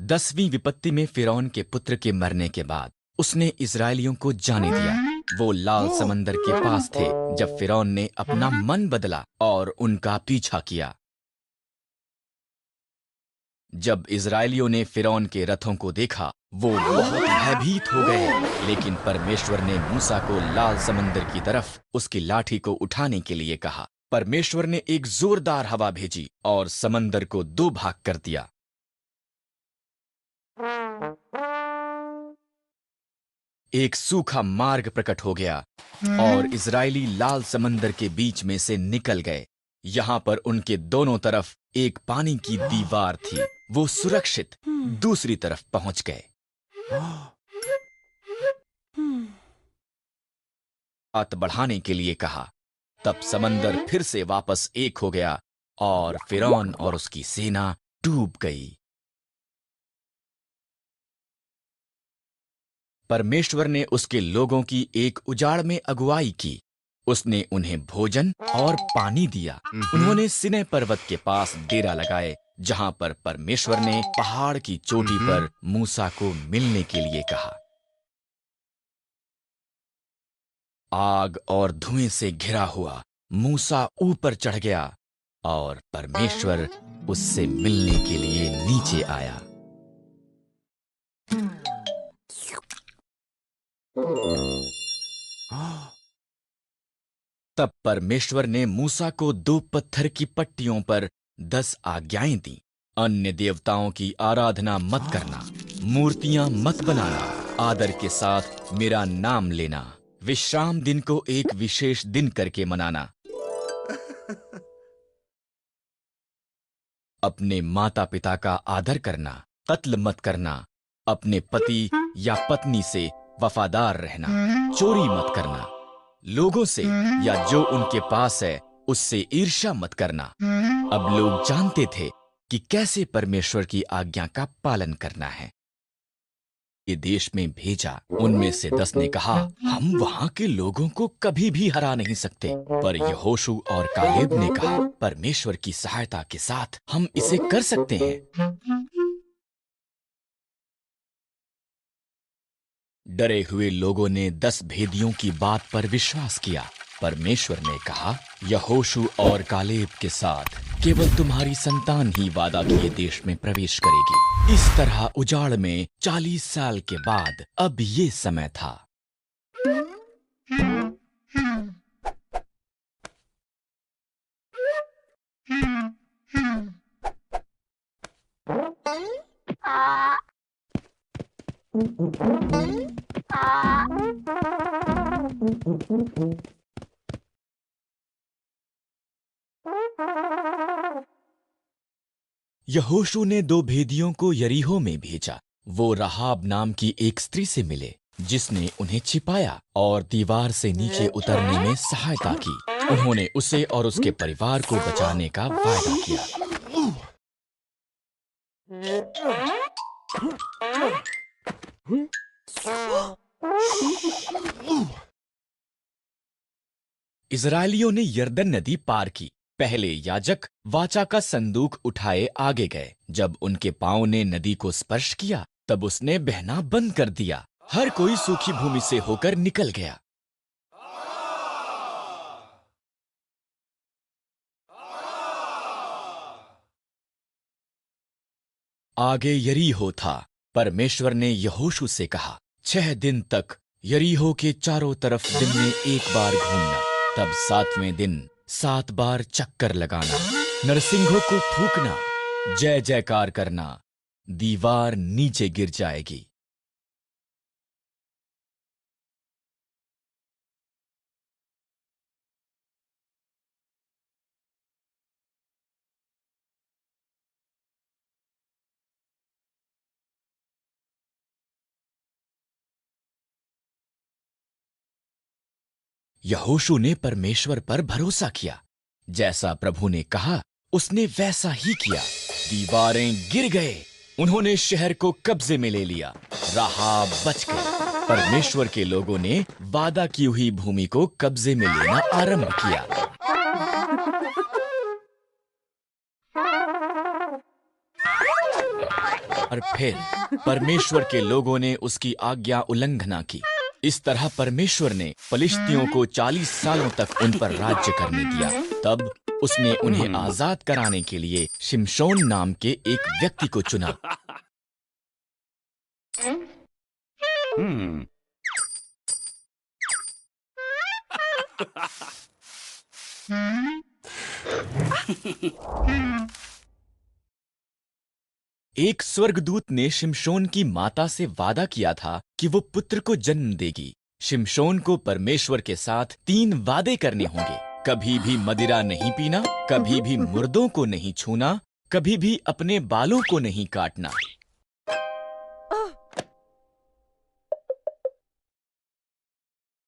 10वीं विपत्ति में फिरौन के पुत्र के मरने के बाद उसने इजरायलियों को जाने दिया। वो लाल समंदर के पास थे जब फिरौन ने अपना मन बदला और उनका पीछा किया। जब इजरायलियों ने फिरौन के रथों को देखा, वो बहुत भयभीत हो गए। लेकिन परमेश्वर ने मूसा को लाल समंदर की तरफ उसकी लाठी को उठाने के लिए कहा। परमेश्वर ने एक जोरदार हवा भेजी और समंदर को 2 भाग कर दिया। एक सूखा मार्ग प्रकट हो गया और इजरायली लाल समंदर के बीच में से निकल गए। यहां पर उनके दोनों तरफ एक पानी की दीवार थी। वो सुरक्षित दूसरी तरफ पहुंच गए। हाथ बढ़ाने के लिए कहा। तब समंदर फिर से वापस एक हो गया और फिरौन और उसकी सेना डूब गई। परमेश्वर ने उसके लोगों की एक उजाड़ में अगुवाई की। उसने उन्हें भोजन और पानी दिया। उन्होंने सिनै पर्वत के पास डेरा लगाए, जहां पर परमेश्वर ने पहाड़ की चोटी पर मूसा को मिलने के लिए कहा। आग और धुएं से घिरा हुआ मूसा ऊपर चढ़ गया और परमेश्वर उससे मिलने के लिए नीचे आया। तब परमेश्वर ने मूसा को 2 पत्थर की पट्टियों पर 10 आज्ञाएं दी। अन्य देवताओं की आराधना मत करना, मूर्तियां मत बनाना, आदर के साथ मेरा नाम लेना, विश्राम दिन को एक विशेष दिन करके मनाना, अपने माता पिता का आदर करना, कत्ल मत करना, अपने पति या पत्नी से वफादार रहना, चोरी मत करना, लोगों से या जो उनके पास है उससे ईर्ष्या मत करना। अब लोग जानते थे कि कैसे परमेश्वर की आज्ञा का पालन करना है। ये देश में भेजा। उनमें से 10 ने कहा, हम वहां के लोगों को कभी भी हरा नहीं सकते। पर यहोशू और कालेब ने कहा, परमेश्वर की सहायता के साथ हम इसे कर सकते हैं। डरे हुए लोगों ने 10 भेदियों की बात पर विश्वास किया। परमेश्वर ने कहा, यहोशू और कालेब के साथ केवल तुम्हारी संतान ही वादा किए देश में प्रवेश करेगी। इस तरह उजाड़ में 40 साल के बाद अब ये समय था। यहोशू ने 2 भेदियों को यरीहो में भेजा। वो राहाब नाम की एक स्त्री से मिले, जिसने उन्हें छिपाया और दीवार से नीचे उतरने में सहायता की। उन्होंने उसे और उसके परिवार को बचाने का वादा किया। इजरायलियों ने यरदन नदी पार की। पहले याजक वाचा का संदूक उठाए आगे गए। जब उनके पांव ने नदी को स्पर्श किया, तब उसने बहना बंद कर दिया। हर कोई सूखी भूमि से होकर निकल गया। आगे यरीहो था। परमेश्वर ने यहोशू से कहा, 6 दिन तक यरीहो के चारों तरफ दिन में एक बार घूमना। तब 7वें दिन 7 बार चक्कर लगाना, नरसिंहों को फूंकना, जय जयकार करना। दीवार नीचे गिर जाएगी। यहोशू ने परमेश्वर पर भरोसा किया। जैसा प्रभु ने कहा, उसने वैसा ही किया। दीवारें गिर गए। उन्होंने शहर को कब्जे में ले लिया। राहाब बच गई। परमेश्वर के लोगों ने वादा की हुई भूमि को कब्जे में लेना आरंभ किया। और फिर परमेश्वर के लोगों ने उसकी आज्ञा उल्लंघना की। इस तरह परमेश्वर ने फलिश्तियों को 40 सालों तक उन पर राज्य करने दिया। तब उसने उन्हें आजाद कराने के लिए शिमशोन नाम के एक व्यक्ति को चुना। एक स्वर्गदूत ने शिमशोन की माता से वादा किया था कि वो पुत्र को जन्म देगी। शिमशोन को परमेश्वर के साथ 3 वादे करने होंगे। कभी भी मदिरा नहीं पीना, कभी भी मुर्दों को नहीं छूना, कभी भी अपने बालों को नहीं काटना।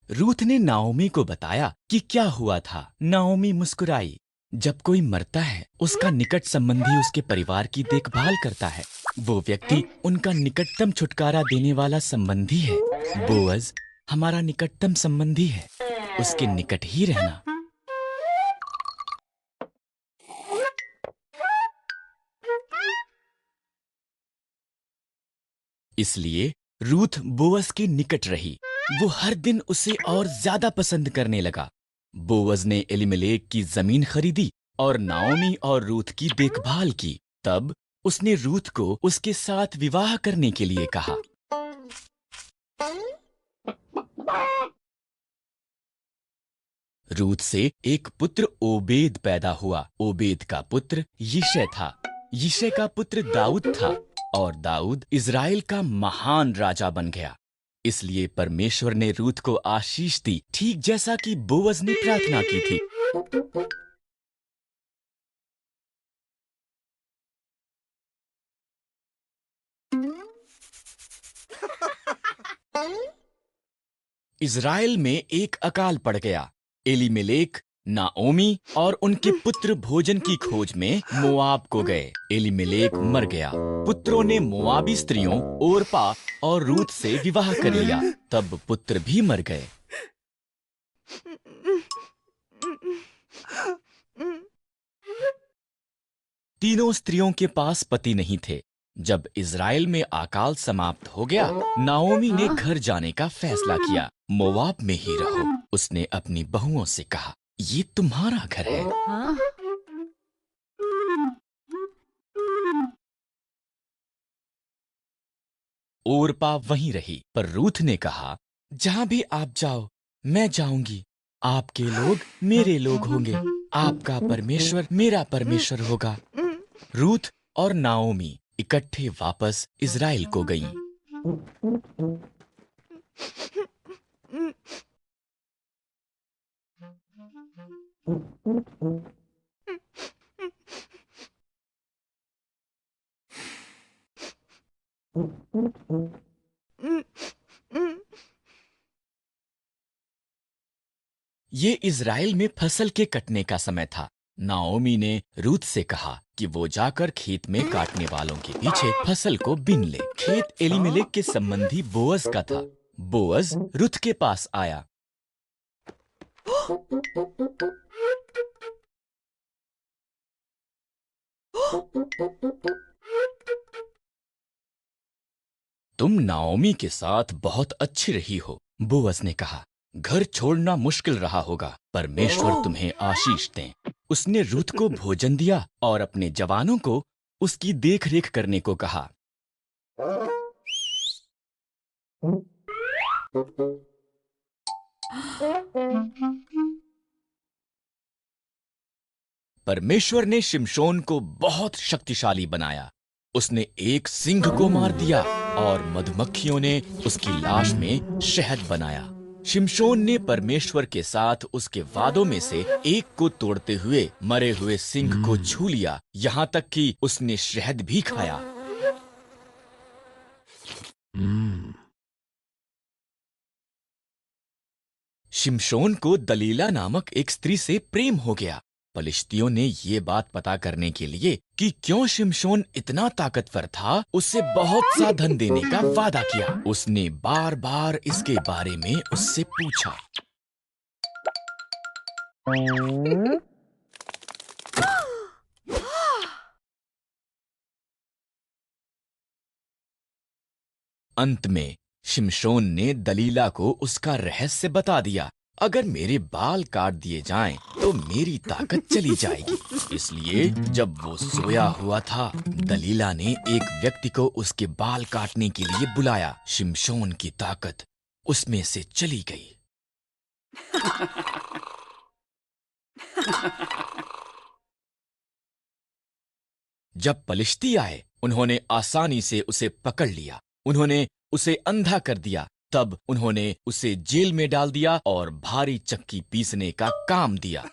रूथ ने नाओमी को बताया कि क्या हुआ था। नाओमी मुस्कुराई। जब कोई मरता है, उसका निकट संबंधी उसके परिवार की देखभाल करता है। वो व्यक्ति उनका निकटतम छुटकारा देने वाला संबंधी है। बोअज हमारा निकटतम संबंधी है। उसके निकट ही रहना। इसलिए रूथ बोअज के निकट रही। वो हर दिन उसे और ज्यादा पसंद करने लगा। बोअज ने एलीमेलेक की जमीन खरीदी और नाओमी और रूथ की देखभाल की। तब उसने रूथ को उसके साथ विवाह करने के लिए कहा। रूथ से एक पुत्र ओबेद पैदा हुआ। ओबेद का पुत्र यिशै था। यिशै का पुत्र दाऊद था और दाऊद इज़राइल का महान राजा बन गया। इसलिए परमेश्वर ने रूथ को आशीष दी, ठीक जैसा कि बोअज ने प्रार्थना की थी। इज़राइल में एक अकाल पड़ गया। एलीमेलेक, नाओमी और उनके पुत्र भोजन की खोज में मोआब को गए। एलीमेलेक मर गया। पुत्रों ने मोआबी स्त्रियों ओरपा और रूथ से विवाह कर लिया। तब पुत्र भी मर गए। तीनों स्त्रियों के पास पति नहीं थे। जब इज़राइल में अकाल समाप्त हो गया, नाओमी ने घर जाने का फैसला किया। मोआब में ही रहो। उसने अपनी बहुओं से कहा, ये तुम्हारा घर है। ओरपा वहीं रही, पर रूथ ने कहा, जहां भी आप जाओ, मैं जाऊंगी। आपके लोग मेरे लोग होंगे। आपका परमेश्वर मेरा परमेश्वर होगा। रूथ और नाओमी इकट्ठे वापस इज़राइल को गईं। ये इज़राइल में फसल के कटने का समय था। नाओमी ने रूथ से कहा कि वो जाकर खेत में काटने वालों के पीछे फसल को बीन ले। खेत एलीमेलेक के संबंधी बोअज का था। बोअज रूथ के पास आया। तुम नाओमी के साथ बहुत अच्छी रही हो, बोअज ने कहा। घर छोड़ना मुश्किल रहा होगा। परमेश्वर तुम्हें आशीष दें। उसने रूथ को भोजन दिया और अपने जवानों को उसकी देखरेख करने को कहा। परमेश्वर ने शिमशोन को बहुत शक्तिशाली बनाया। उसने एक सिंह को मार दिया और मधुमक्खियों ने उसकी लाश में शहद बनाया। शिमशोन ने परमेश्वर के साथ उसके वादों में से एक को तोड़ते हुए मरे हुए सिंह को छू लिया, यहां तक कि उसने शहद भी खाया। शिमशोन को दलीला नामक एक स्त्री से प्रेम हो गया। फलिश्तियों ने ये बात पता करने के लिए कि क्यों शिमशोन इतना ताकतवर था, उससे बहुत सा धन देने का वादा किया। उसने बार बार इसके बारे में उससे पूछा। अंत में शिमशोन ने दलीला को उसका रहस्य बता दिया। अगर मेरे बाल काट दिए जाएं तो मेरी ताकत चली जाएगी। इसलिए जब वो सोया हुआ था, दलीला ने एक व्यक्ति को उसके बाल काटने के लिए बुलाया। शिमशोन की ताकत उसमें से चली गई। जब पलिश्ती आए, उन्होंने आसानी से उसे पकड़ लिया। उन्होंने उसे अंधा कर दिया। तब उन्होंने उसे जेल में डाल दिया और भारी चक्की पीसने का काम दिया।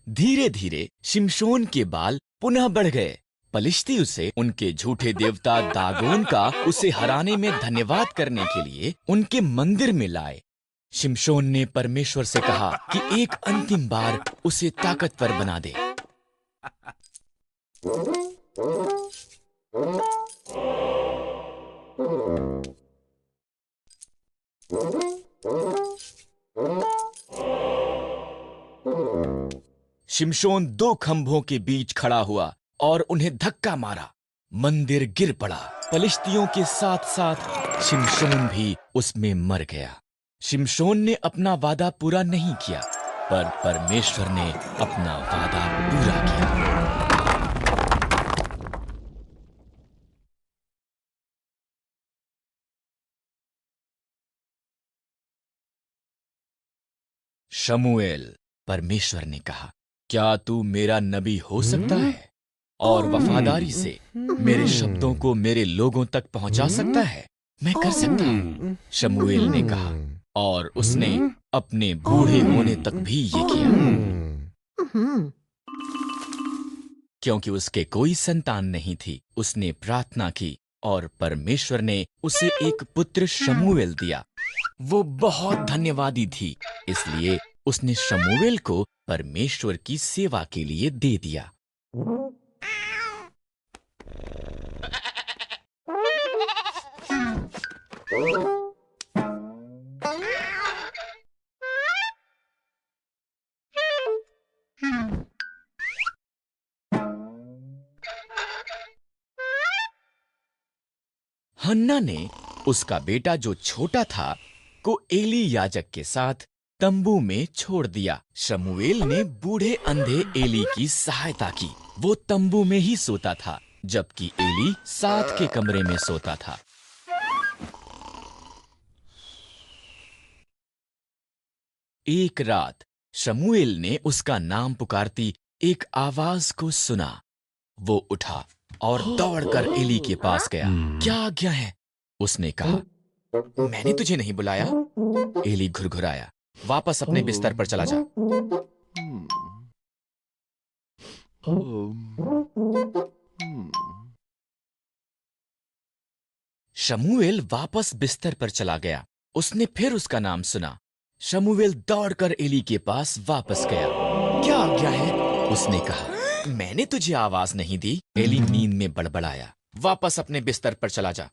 धीरे धीरे शिमशोन के बाल पुनः बढ़ गए। पलिश्ती उसे उनके झूठे देवता दागोन का उसे हराने में धन्यवाद करने के लिए उनके मंदिर में लाए। शिमशोन ने परमेश्वर से कहा कि एक अंतिम बार उसे ताकतवर बना दे। शिमशोन 2 खंभों के बीच खड़ा हुआ और उन्हें धक्का मारा। मंदिर गिर पड़ा। पलिश्तियों के साथ साथ शिमशोन भी उसमें मर गया। शिमशोन ने अपना वादा पूरा नहीं किया, पर परमेश्वर ने अपना वादा पूरा किया। शमूएल, परमेश्वर ने कहा, क्या तू मेरा नबी हो सकता है और वफादारी से मेरे शब्दों को मेरे लोगों तक पहुंचा सकता है? मैं कर सकता हूं, शमूएल ने कहा, और उसने अपने बूढ़े होने तक भी ये किया। क्योंकि उसके कोई संतान नहीं थी, उसने प्रार्थना की और परमेश्वर ने उसे एक पुत्र शमूएल दिया। वो बहुत धन्यवादी थी, इसलिए उसने शमूएल को परमेश्वर की सेवा के लिए दे दिया। हन्ना ने उसका बेटा जो छोटा था को एली याजक के साथ तंबू में छोड़ दिया। शमूएल ने बूढ़े अंधे एली की सहायता की। वो तंबू में ही सोता था, जबकि एली साथ के कमरे में सोता था। एक रात शमूएल ने उसका नाम पुकारती एक आवाज को सुना। वो उठा और दौड़कर एली के पास गया। क्या आज्ञा है? उसने कहा। मैंने तुझे नहीं बुलाया। एली घुरघुराया। वापस अपने बिस्तर पर चला जा। शमूएल वापस बिस्तर पर चला गया। उसने फिर उसका नाम सुना। शमूएल दौड़कर एली के पास वापस गया। क्या आज्ञा है? उसने कहा। मैंने तुझे आवाज नहीं दी। एली नींद में बड़बड़ाया। वापस अपने बिस्तर पर चला जा।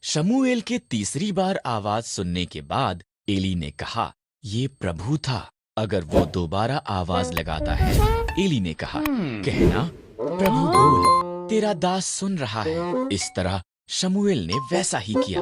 शमूएल के तीसरी बार आवाज सुनने के बाद एली ने कहा, ये प्रभु था। अगर वो दोबारा आवाज लगाता है। एली ने कहा, कहना, प्रभु बोल, तेरा दास सुन रहा है। इस तरह शमूएल ने वैसा ही किया।